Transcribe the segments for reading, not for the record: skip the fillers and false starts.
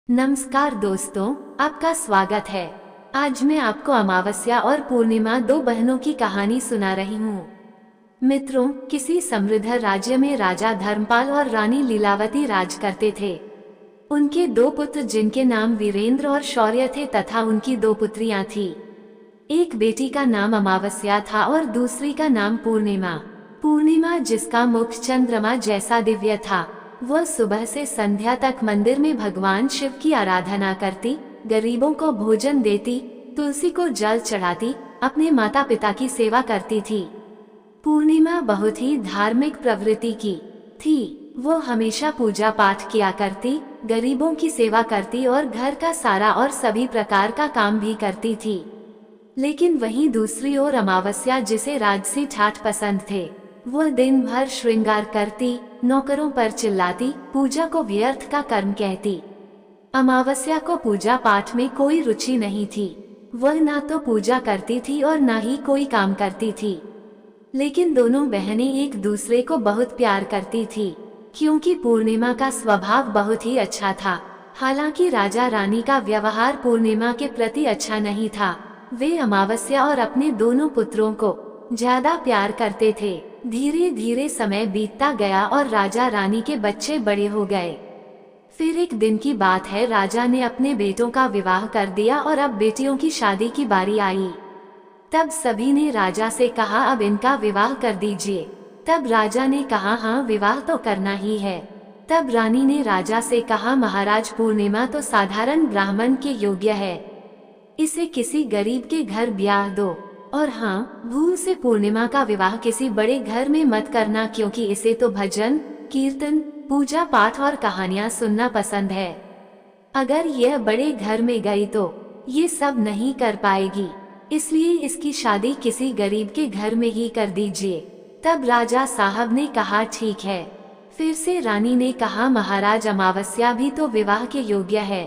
नमस्कार दोस्तों, आपका स्वागत है। आज मैं आपको अमावस्या और पूर्णिमा दो बहनों की कहानी सुना रही हूँ। मित्रों, किसी समृद्ध राज्य में राजा धर्मपाल और रानी लीलावती राज करते थे। उनके दो पुत्र जिनके नाम वीरेंद्र और शौर्य थे तथा उनकी दो पुत्रियां थीं। एक बेटी का नाम अमावस्या था और दूसरी का नाम पूर्णिमा। पूर्णिमा, जिसका मुख चंद्रमा जैसा दिव्य था, वह सुबह से संध्या तक मंदिर में भगवान शिव की आराधना करती, गरीबों को भोजन देती, तुलसी को जल चढ़ाती, अपने माता पिता की सेवा करती थी। पूर्णिमा बहुत ही धार्मिक प्रवृत्ति की थी। वो हमेशा पूजा पाठ किया करती, गरीबों की सेवा करती और घर का सारा और सभी प्रकार का काम भी करती थी। लेकिन वहीं दूसरी ओर अमावस्या, जिसे राजसी ठाठ पसंद थे, वह दिन भर श्रृंगार करती, नौकरों पर चिल्लाती, पूजा को व्यर्थ का कर्म कहती। अमावस्या को पूजा पाठ में कोई रुचि नहीं थी। वह ना तो पूजा करती थी और ना ही कोई काम करती थी। लेकिन दोनों बहनें एक दूसरे को बहुत प्यार करती थी, क्योंकि पूर्णिमा का स्वभाव बहुत ही अच्छा था। हालांकि राजा रानी का व्यवहार पूर्णिमा के प्रति अच्छा नहीं था। वे अमावस्या और अपने दोनों पुत्रों को ज्यादा प्यार करते थे। धीरे धीरे समय बीतता गया और राजा रानी के बच्चे बड़े हो गए। फिर एक दिन की बात है, राजा ने अपने बेटों का विवाह कर दिया और अब बेटियों की शादी की बारी आई। तब सभी ने राजा से कहा, अब इनका विवाह कर दीजिए। तब राजा ने कहा, हाँ, विवाह तो करना ही है। तब रानी ने राजा से कहा, महाराज, पूर्णिमा तो साधारण ब्राह्मण के योग्य है, इसे किसी गरीब के घर ब्याह दो। और हाँ, भूल से पूर्णिमा का विवाह किसी बड़े घर में मत करना, क्योंकि इसे तो भजन, कीर्तन, पूजा पाठ और कहानियां सुनना पसंद है। अगर यह बड़े घर में गई तो ये सब नहीं कर पाएगी, इसलिए इसकी शादी किसी गरीब के घर में ही कर दीजिए। तब राजा साहब ने कहा, ठीक है। फिर से रानी ने कहा, महाराज, अमावस्या भी तो विवाह के योग्य है।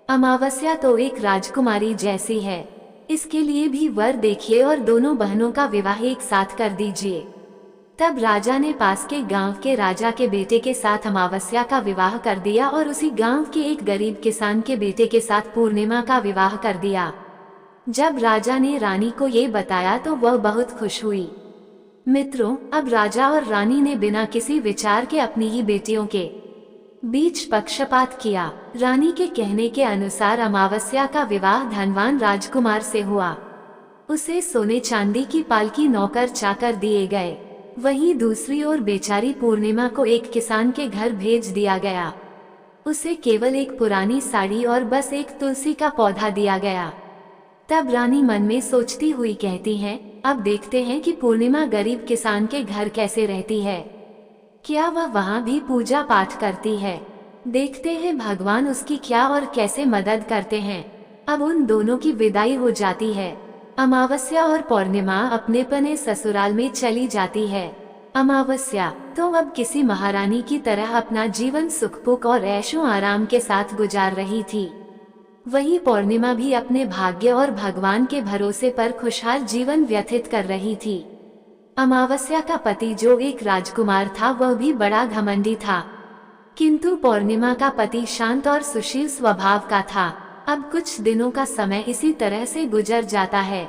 अमावस्या तो एक राजकुमारी जैसी है, इसके लिए भी वर देखिए और दोनों बहनों का विवाह एक साथ कर दीजिए। तब राजा ने पास के गांव के राजा के बेटे के साथ अमावस्या का विवाह कर दिया और उसी गांव के एक गरीब किसान के बेटे के साथ पूर्णिमा का विवाह कर दिया। जब राजा ने रानी को ये बताया तो वह बहुत खुश हुई। मित्रों, अब राजा और रानी ने बिना किसी विचार के अपनी ही बेटियों के बीच पक्षपात किया। रानी के कहने के अनुसार अमावस्या का विवाह धनवान राजकुमार से हुआ। उसे सोने चांदी की पालकी, नौकर चाकर दिए गए। वहीं दूसरी ओर बेचारी पूर्णिमा को एक किसान के घर भेज दिया गया। उसे केवल एक पुरानी साड़ी और बस एक तुलसी का पौधा दिया गया। तब रानी मन में सोचती हुई कहती है, अब देखते हैं कि पूर्णिमा गरीब किसान के घर कैसे रहती है। क्या वह वहाँ भी पूजा पाठ करती है? देखते हैं भगवान उसकी क्या और कैसे मदद करते हैं। अब उन दोनों की विदाई हो जाती है। अमावस्या और पूर्णिमा अपने पने ससुराल में चली जाती है। अमावस्या तो अब किसी महारानी की तरह अपना जीवन सुख और ऐशो आराम के साथ गुजार रही थी। वहीं पूर्णिमा भी अपने भाग्य और भगवान के भरोसे पर खुशहाल जीवन व्यतीत कर रही थी। अमावस्या का पति, जो एक राजकुमार था, वह भी बड़ा घमंडी था, किंतु पूर्णिमा का पति शांत और सुशील स्वभाव का था। अब कुछ दिनों का समय इसी तरह से गुजर जाता है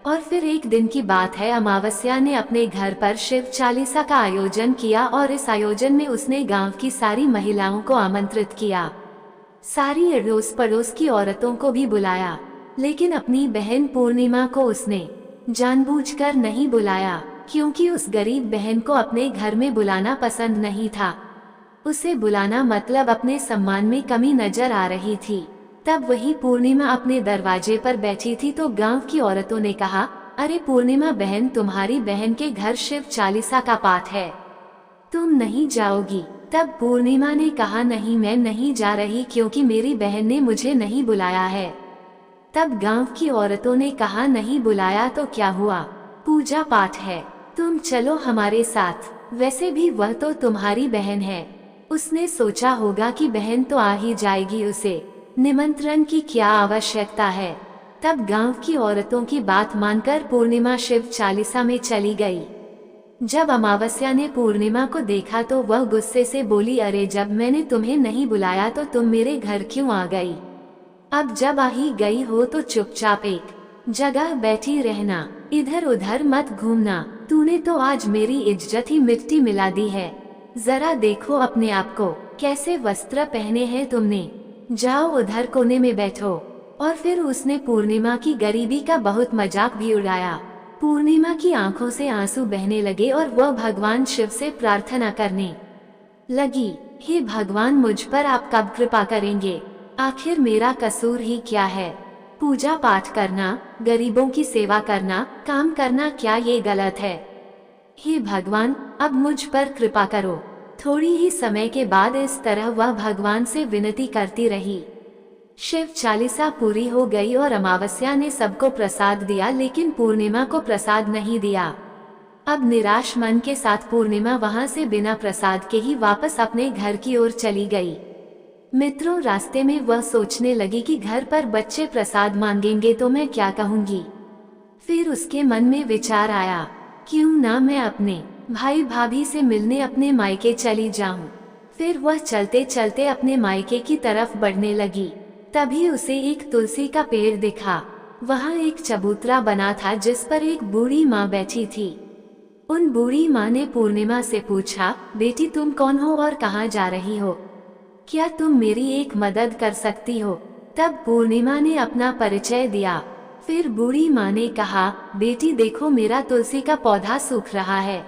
और फिर एक दिन की बात है, अमावस्या ने अपने घर पर शिव चालीसा का आयोजन किया और इस आयोजन में उसने गांव की सारी महिलाओं को आमंत्रित किया। सारी अड़ोस पड़ोस की औरतों को भी बुलाया, लेकिन अपनी बहन पूर्णिमा को उसने जानबूझकर नहीं बुलाया, क्योंकि उस गरीब बहन को अपने घर में बुलाना पसंद नहीं था। उसे बुलाना मतलब अपने सम्मान में कमी नजर आ रही थी। तब वही पूर्णिमा अपने दरवाजे पर बैठी थी तो गांव की औरतों ने कहा, अरे पूर्णिमा बहन, तुम्हारी बहन के घर शिव चालीसा का पाठ है, तुम नहीं जाओगी? तब पूर्णिमा ने कहा, नहीं, मैं नहीं जा रही, क्योंकि मेरी बहन ने मुझे नहीं बुलाया है। तब गांव की औरतों ने कहा, नहीं बुलाया तो क्या हुआ, पूजा पाठ है, तुम चलो हमारे साथ। वैसे भी वह तो तुम्हारी बहन है। उसने सोचा होगा कि बहन तो आ ही जाएगी, उसे निमंत्रण की क्या आवश्यकता है। तब गांव की औरतों की बात मानकर पूर्णिमा शिव चालीसा में चली गई। जब अमावस्या ने पूर्णिमा को देखा तो वह गुस्से से बोली, अरे जब मैंने तुम्हें नहीं बुलाया तो तुम मेरे घर क्यों आ गई? अब जब आ ही गई हो तो चुपचाप एक जगह बैठी रहना, इधर उधर मत घूमना। तूने तो आज मेरी इज्जत ही मिट्टी मिला दी है। जरा देखो अपने आप को, कैसे वस्त्र पहने हैं तुमने। जाओ उधर कोने में बैठो। और फिर उसने पूर्णिमा की गरीबी का बहुत मजाक भी उड़ाया। पूर्णिमा की आंखों से आंसू बहने लगे और वह भगवान शिव से प्रार्थना करने लगी, हे भगवान, मुझ पर आप कब कृपा करेंगे? आखिर मेरा कसूर ही क्या है? पूजा पाठ करना, गरीबों की सेवा करना, काम करना, क्या ये गलत है? हे भगवान, अब मुझ पर कृपा करो। थोड़ी ही समय के बाद इस तरह वह भगवान से विनती करती रही। शिव चालीसा पूरी हो गई और अमावस्या ने सबको प्रसाद दिया, लेकिन पूर्णिमा को प्रसाद नहीं दिया। अब निराश मन के साथ पूर्णिमा वहां से बिना प्रसाद के ही वापस अपने घर की ओर चली गई। मित्रों, रास्ते में वह सोचने लगी कि घर पर बच्चे प्रसाद मांगेंगे तो मैं क्या कहूंगी। फिर उसके मन में विचार आया, क्यों ना मैं अपने भाई भाभी से मिलने अपने मायके चली जाऊं। फिर वह चलते चलते अपने मायके की तरफ बढ़ने लगी। तभी उसे एक तुलसी का पेड़ दिखा। वहाँ एक चबूतरा बना था जिस पर एक बूढ़ी माँ बैठी थी। उन बूढ़ी माँ ने पूर्णिमा से पूछा, बेटी तुम कौन हो और कहाँ जा रही हो? क्या तुम मेरी एक मदद कर सकती हो? तब पूर्णिमा ने अपना परिचय दिया। फिर बूढ़ी माँ ने कहा, बेटी देखो, मेरा तुलसी का पौधा सूख रहा है,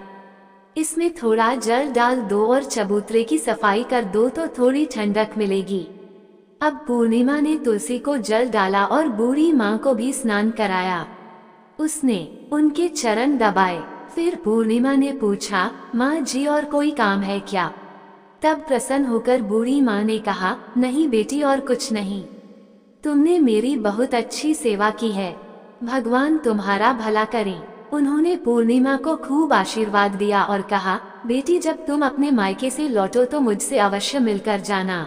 इसमें थोड़ा जल डाल दो और चबूतरे की सफाई कर दो तो थोड़ी ठंडक मिलेगी। अब पूर्णिमा ने तुलसी को जल डाला और बूढ़ी माँ को भी स्नान कराया। उसने उनके चरण दबाए। फिर पूर्णिमा ने पूछा, माँ जी और कोई काम है क्या? तब प्रसन्न होकर बूढ़ी माँ ने कहा, नहीं बेटी, और कुछ नहीं। तुमने मेरी बहुत अच्छी सेवा की है, भगवान तुम्हारा भला करें। उन्होंने पूर्णिमा को खूब आशीर्वाद दिया और कहा, बेटी जब तुम अपने मायके से लौटो तो मुझसे अवश्य मिलकर जाना।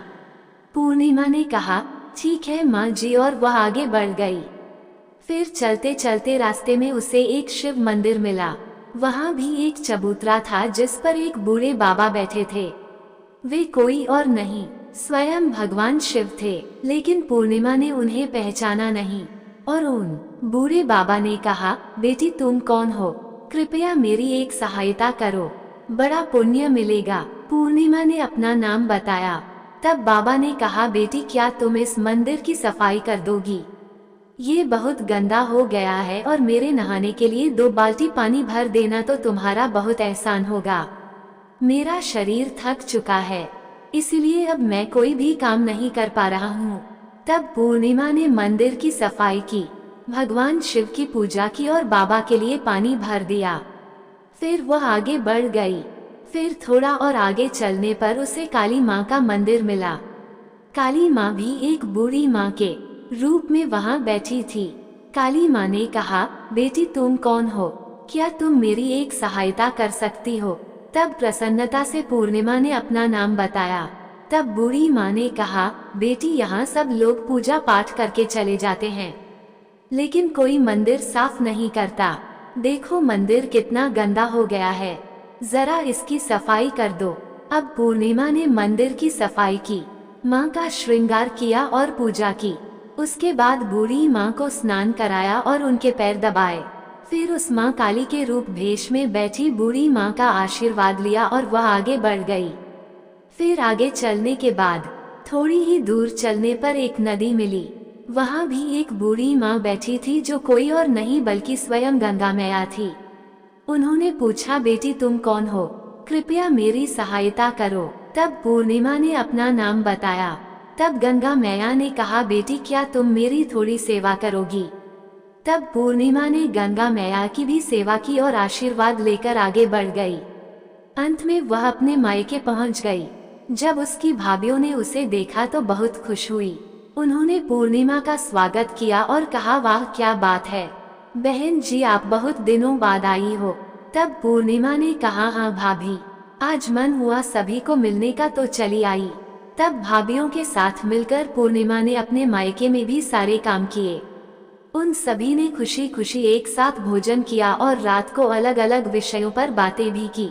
पूर्णिमा ने कहा, ठीक है माँ जी, और वह आगे बढ़ गई। फिर चलते चलते रास्ते में उसे एक शिव मंदिर मिला। वहाँ भी एक चबूतरा था जिस पर एक बूढ़े बाबा बैठे थे। वे कोई और नहीं, स्वयं भगवान शिव थे, लेकिन पूर्णिमा ने उन्हें पहचाना नहीं। और उन बूढ़े बाबा ने कहा, बेटी तुम कौन हो? कृपया मेरी एक सहायता करो, बड़ा पुण्य मिलेगा। पूर्णिमा ने अपना नाम बताया। तब बाबा ने कहा, बेटी क्या तुम इस मंदिर की सफाई कर दोगी? ये बहुत गंदा हो गया है और मेरे नहाने के लिए 2 बाल्टी पानी भर देना तो तुम्हारा बहुत एहसान होगा। मेरा शरीर थक चुका है, इसलिए अब मैं कोई भी काम नहीं कर पा रहा हूँ। तब पूर्णिमा ने मंदिर की सफाई की, भगवान शिव की पूजा की और बाबा के लिए पानी भर दिया। फिर वह आगे बढ़ गई। फिर थोड़ा और आगे चलने पर उसे काली माँ का मंदिर मिला। काली माँ भी एक बूढ़ी माँ के रूप में वहाँ बैठी थी। काली माँ ने कहा, बेटी तुम कौन हो? क्या तुम मेरी एक सहायता कर सकती हो? तब प्रसन्नता से पूर्णिमा ने अपना नाम बताया। तब बूढ़ी माँ ने कहा, बेटी यहाँ सब लोग पूजा पाठ करके चले जाते हैं, लेकिन कोई मंदिर साफ नहीं करता। देखो मंदिर कितना गंदा हो गया है, जरा इसकी सफाई कर दो। अब पूर्णिमा ने मंदिर की सफाई की, माँ का श्रृंगार किया और पूजा की। उसके बाद बूढ़ी माँ को स्नान कराया और उनके पैर दबाए। फिर उस माँ काली के रूप भेष में बैठी बूढ़ी माँ का आशीर्वाद लिया और वह आगे बढ़ गई। फिर आगे चलने के बाद थोड़ी ही दूर चलने पर एक नदी मिली। वहाँ भी एक बूढ़ी माँ बैठी थी जो कोई और नहीं बल्कि स्वयं गंगा मैया थी। उन्होंने पूछा, बेटी तुम कौन हो? कृपया मेरी सहायता करो। तब पूर्णिमा ने अपना नाम बताया। तब गंगा मैया ने कहा, बेटी क्या तुम मेरी थोड़ी सेवा करोगी? तब पूर्णिमा ने गंगा मैया की भी सेवा की और आशीर्वाद लेकर आगे बढ़ गई। अंत में वह अपने मायके पहुंच गई। जब उसकी भाभियों ने उसे देखा तो बहुत खुश हुई। उन्होंने पूर्णिमा का स्वागत किया और कहा, वाह क्या बात है बहन जी, आप बहुत दिनों बाद आई हो। तब पूर्णिमा ने कहा, हाँ भाभी, आज मन हुआ सभी को मिलने का तो चली आई। तब भाभियों के साथ मिलकर पूर्णिमा ने अपने मायके में भी सारे काम किए। उन सभी ने खुशी खुशी एक साथ भोजन किया और रात को अलग अलग विषयों पर बातें भी की।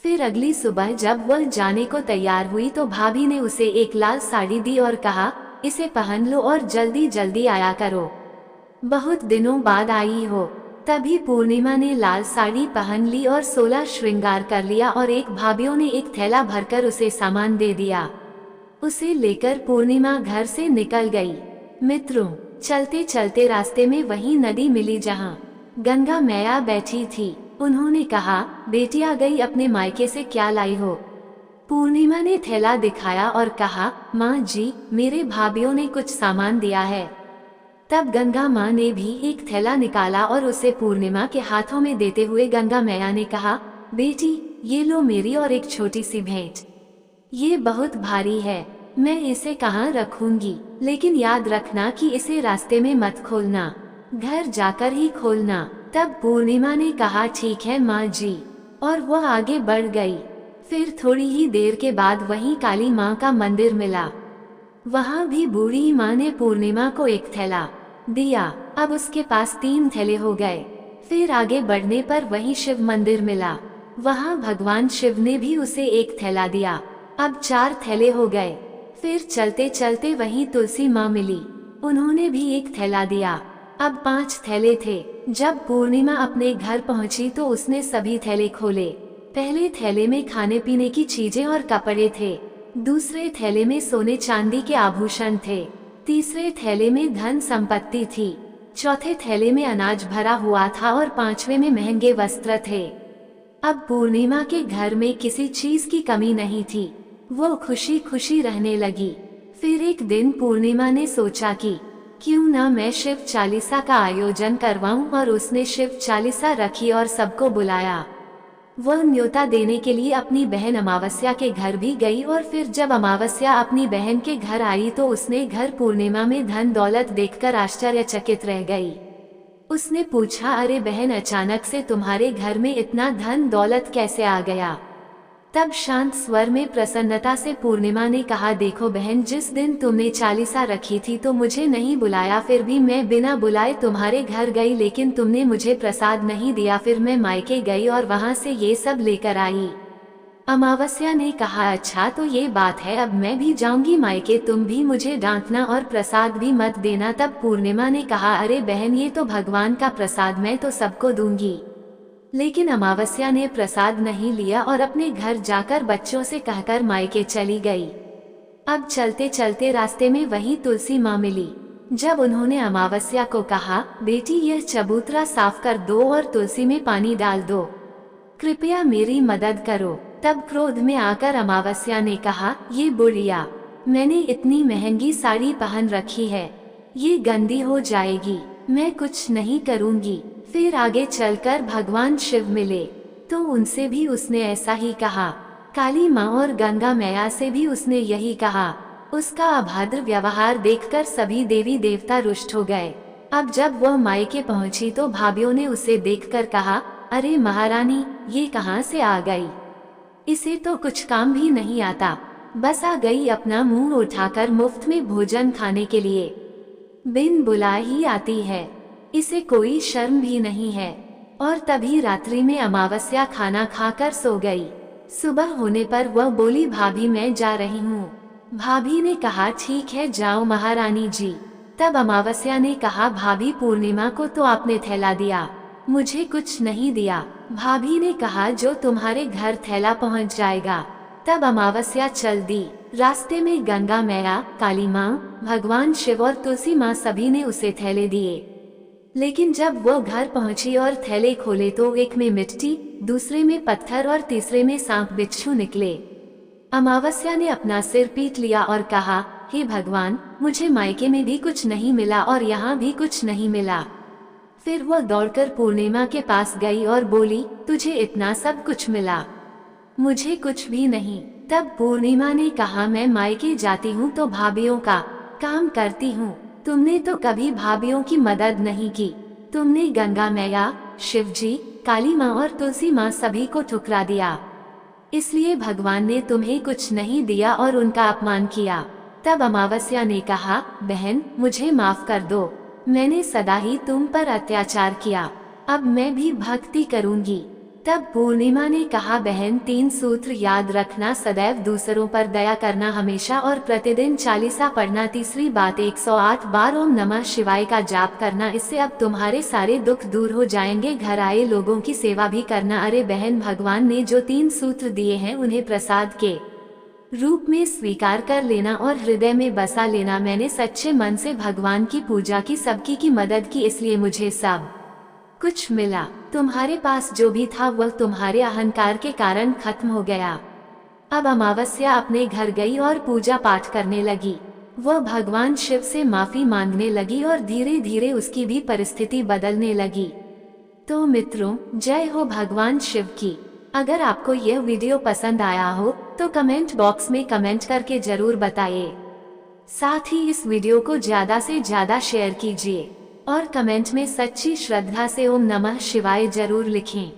फिर अगली सुबह जब वह जाने को तैयार हुई तो भाभी ने उसे एक लाल साड़ी दी और कहा, इसे पहन लो और जल्दी जल्दी आया करो, बहुत दिनों बाद आई हो। तभी पूर्णिमा ने लाल साड़ी पहन ली और 16 श्रृंगार कर लिया और एक भाभीियों ने एक थैला भरकर उसे सामान दे दिया। उसे लेकर पूर्णिमा घर से निकल गई। मित्रों, चलते चलते रास्ते में वही नदी मिली जहाँ गंगा मैया बैठी थी। उन्होंने कहा, बेटी आ गई अपने मायके से, क्या लाई हो? पूर्णिमा ने थैला दिखाया और कहा, माँ जी, मेरे भाभीियों ने कुछ सामान दिया है। तब गंगा माँ ने भी एक थैला निकाला और उसे पूर्णिमा के हाथों में देते हुए गंगा मैया ने कहा, बेटी ये लो मेरी और एक छोटी सी भेंट। ये बहुत भारी है, मैं इसे कहाँ रखूंगी, लेकिन याद रखना कि इसे रास्ते में मत खोलना, घर जाकर ही खोलना। तब पूर्णिमा ने कहा, ठीक है माँ जी, और वह आगे बढ़ गई। फिर थोड़ी ही देर के बाद वहीं काली माँ का मंदिर मिला। वहाँ भी बूढ़ी माँ ने पूर्णिमा को एक थैला दिया। अब उसके पास 3 थैले हो गए। फिर आगे बढ़ने पर वहीं शिव मंदिर मिला। वहाँ भगवान शिव ने भी उसे एक थैला दिया। अब 4 थैले हो गए। फिर चलते चलते वहीं तुलसी माँ मिली, उन्होंने भी एक थैला दिया। अब 5 थैले थे। जब पूर्णिमा अपने घर पहुंची तो उसने सभी थैले खोले। पहले थैले में खाने पीने की चीजें और कपड़े थे, दूसरे थैले में सोने चांदी के आभूषण थे, तीसरे थैले में धन संपत्ति थी, चौथे थैले में अनाज भरा हुआ था और 5वें में महंगे वस्त्र थे। अब पूर्णिमा के घर में किसी चीज की कमी नहीं थी। वो खुशी खुशी रहने लगी। फिर एक दिन पूर्णिमा ने सोचा कि क्यों ना मैं शिव चालीसा का आयोजन करवाऊं, और उसने शिव चालीसा रखी और सबको बुलाया। वह न्योता देने के लिए अपनी बहन अमावस्या के घर भी गई और फिर जब अमावस्या अपनी बहन के घर आई तो उसने घर पूर्णिमा में धन दौलत देखकर आश्चर्यचकित रह गई। उसने पूछा, अरे बहन, अचानक से तुम्हारे घर में इतना धन दौलत कैसे आ गया? तब शांत स्वर में प्रसन्नता से पूर्णिमा ने कहा, देखो बहन, जिस दिन तुमने चालीसा रखी थी तो मुझे नहीं बुलाया, फिर भी मैं बिना बुलाए तुम्हारे घर गई, लेकिन तुमने मुझे प्रसाद नहीं दिया। फिर मैं मायके गई और वहां से ये सब लेकर आई। अमावस्या ने कहा, अच्छा तो ये बात है, अब मैं भी जाऊंगी मायके, तुम भी मुझे डांटना और प्रसाद भी मत देना। तब पूर्णिमा ने कहा, अरे बहन, ये तो भगवान का प्रसाद, मैं तो सबको दूंगी। लेकिन अमावस्या ने प्रसाद नहीं लिया और अपने घर जाकर बच्चों से कहकर मायके चली गई। अब चलते चलते रास्ते में वही तुलसी माँ मिली। जब उन्होंने अमावस्या को कहा, बेटी यह चबूतरा साफ कर दो और तुलसी में पानी डाल दो, कृपया मेरी मदद करो। तब क्रोध में आकर अमावस्या ने कहा, ये बुढ़िया, मैंने इतनी महंगी साड़ी पहन रखी है, ये गंदी हो जाएगी, मैं कुछ नहीं करूँगी। फिर आगे चलकर भगवान शिव मिले तो उनसे भी उसने ऐसा ही कहा। काली माँ और गंगा मैया से भी उसने यही कहा। उसका अभद्र व्यवहार देखकर सभी देवी देवता रुष्ट हो गए। अब जब वह मायके पहुंची तो भाभीियों ने उसे देखकर कहा, अरे महारानी, ये कहाँ से आ गई? इसे तो कुछ काम भी नहीं आता, बस आ गई अपना मुंह उठाकर मुफ्त में भोजन खाने के लिए, बिन बुलाए ही आती है, इसे कोई शर्म भी नहीं है। और तभी रात्रि में अमावस्या खाना खाकर सो गई। सुबह होने पर वह बोली, भाभी मैं जा रही हूँ। भाभी ने कहा, ठीक है जाओ महारानी जी। तब अमावस्या ने कहा, भाभी पूर्णिमा को तो आपने थैला दिया, मुझे कुछ नहीं दिया। भाभी ने कहा, जो तुम्हारे घर थैला पहुँच जाएगा। तब अमावस्या चल दी। रास्ते में गंगा मैया, काली माँ, भगवान शिव और तुलसी माँ सभी ने उसे थैले दिए। लेकिन जब वो घर पहुंची और थैले खोले तो एक में मिट्टी, दूसरे में पत्थर और तीसरे में सांप बिच्छू निकले। अमावस्या ने अपना सिर पीट लिया और कहा, हे भगवान, मुझे मायके में भी कुछ नहीं मिला और यहाँ भी कुछ नहीं मिला। फिर वह दौड़कर पूर्णिमा के पास गई और बोली, तुझे इतना सब कुछ मिला, मुझे कुछ भी नहीं। तब पूर्णिमा ने कहा, मैं मायके जाती हूँ तो भाभीियों का काम करती हूँ, तुमने तो कभी भाभीियों की मदद नहीं की। तुमने गंगा मैया, शिवजी, काली माँ और तुलसी माँ सभी को ठुकरा दिया, इसलिए भगवान ने तुम्हें कुछ नहीं दिया और उनका अपमान किया। तब अमावस्या ने कहा, बहन मुझे माफ कर दो, मैंने सदा ही तुम पर अत्याचार किया, अब मैं भी भक्ति करूंगी। तब पूर्णिमा ने कहा, बहन 3 सूत्र याद रखना, सदैव दूसरों पर दया करना हमेशा, और प्रतिदिन चालीसा पढ़ना। तीसरी बात 108 बार ओम नमः शिवाय का जाप करना, इससे अब तुम्हारे सारे दुख दूर हो जाएंगे। घर आए लोगों की सेवा भी करना। अरे बहन, भगवान ने जो 3 सूत्र दिए हैं उन्हें प्रसाद के रूप में स्वीकार कर लेना और हृदय में बसा लेना। मैंने सच्चे मन से भगवान की पूजा की, सबकी की मदद की, इसलिए मुझे सब कुछ मिला। तुम्हारे पास जो भी था वह तुम्हारे अहंकार के कारण खत्म हो गया। अब अमावस्या अपने घर गई और पूजा पाठ करने लगी। वह भगवान शिव से माफी मांगने लगी और धीरे धीरे उसकी भी परिस्थिति बदलने लगी। तो मित्रों, जय हो भगवान शिव की। अगर आपको यह वीडियो पसंद आया हो तो कमेंट बॉक्स में कमेंट करके जरूर बताइए। साथ ही इस वीडियो को ज्यादा से ज्यादा शेयर कीजिए और कमेंट में सच्ची श्रद्धा से ओम नमः शिवाय जरूर लिखें।